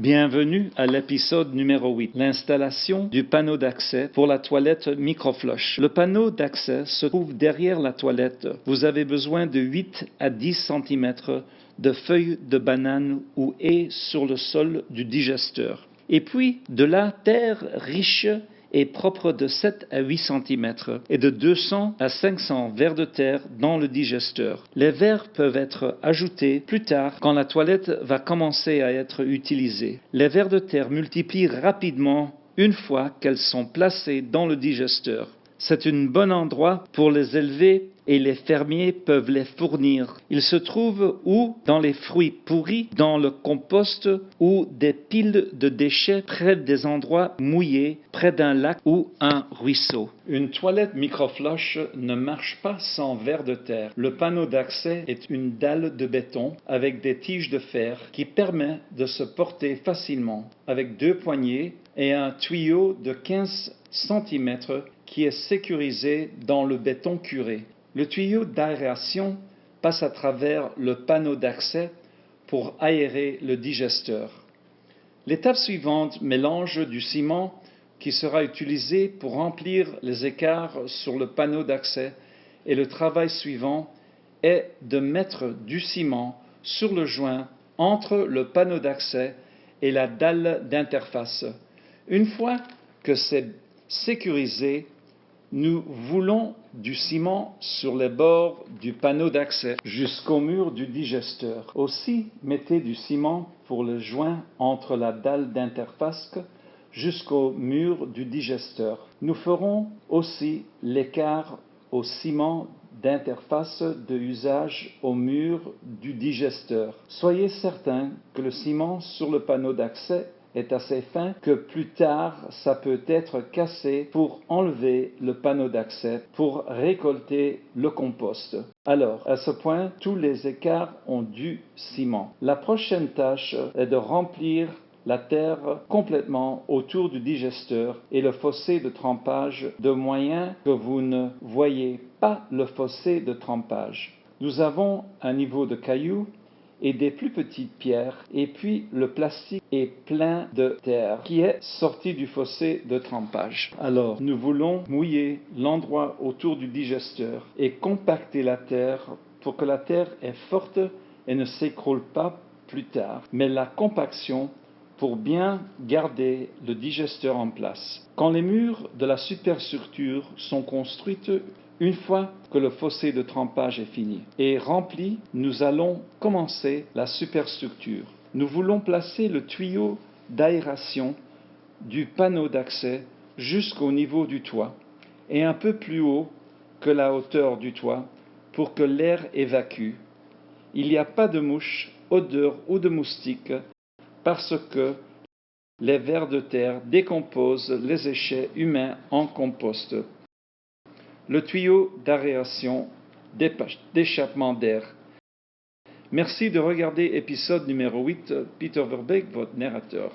Bienvenue à l'épisode numéro 8, l'installation du panneau d'accès pour la toilette microflush. Le panneau d'accès se trouve derrière la toilette. Vous avez besoin de 8 à 10 cm de feuilles de banane ou haies sur le sol du digesteur. Et puis de la terre riche et propre de 7 à 8 cm et de 200 à 500 vers de terre dans le digesteur. Les vers peuvent être ajoutés plus tard quand la toilette va commencer à être utilisée. Les vers de terre multiplient rapidement une fois qu'elles sont placées dans le digesteur. C'est un bon endroit pour les élever et les fermiers peuvent les fournir. Ils se trouvent ou dans les fruits pourris, dans le compost ou des piles de déchets près des endroits mouillés, près d'un lac ou un ruisseau. Une toilette microflush ne marche pas sans vers de terre. Le panneau d'accès est une dalle de béton avec des tiges de fer qui permet de se porter facilement avec 2 poignées et un tuyau de 15 cm qui est sécurisé dans le béton curé. Le tuyau d'aération passe à travers le panneau d'accès pour aérer le digesteur. L'étape suivante mélange du ciment qui sera utilisé pour remplir les écarts sur le panneau d'accès et le travail suivant est de mettre du ciment sur le joint entre le panneau d'accès et la dalle d'interface. Une fois que c'est sécurisé, nous voulons du ciment sur les bords du panneau d'accès jusqu'au mur du digesteur. Aussi, mettez du ciment pour le joint entre la dalle d'interface jusqu'au mur du digesteur. Nous ferons aussi l'écart au ciment d'interface de usage au mur du digesteur. Soyez certain que le ciment sur le panneau d'accès est assez fin que plus tard ça peut être cassé pour enlever le panneau d'accès pour récolter le compost. Alors, à ce point, tous les écarts ont du ciment. La prochaine tâche est de remplir la terre complètement autour du digesteur et le fossé de trempage de moyen que vous ne voyez pas le fossé de trempage. Nous avons un niveau de cailloux et des plus petites pierres, et puis le plastique est plein de terre qui est sorti du fossé de trempage. Alors, nous voulons mouiller l'endroit autour du digesteur et compacter la terre pour que la terre est forte et ne s'écroule pas plus tard. Mais la compaction pour bien garder le digesteur en place. Quand les murs de la superstructure sont construits, une fois que le fossé de trempage est fini et rempli, nous allons commencer la superstructure. Nous voulons placer le tuyau d'aération du panneau d'accès jusqu'au niveau du toit et un peu plus haut que la hauteur du toit pour que l'air évacue. Il n'y a pas de mouches, odeurs ou de moustiques parce que les vers de terre décomposent les déchets humains en compost. Le tuyau d'aération d'échappement d'air. Merci de regarder épisode numéro 8, Peter Verbeek, votre narrateur.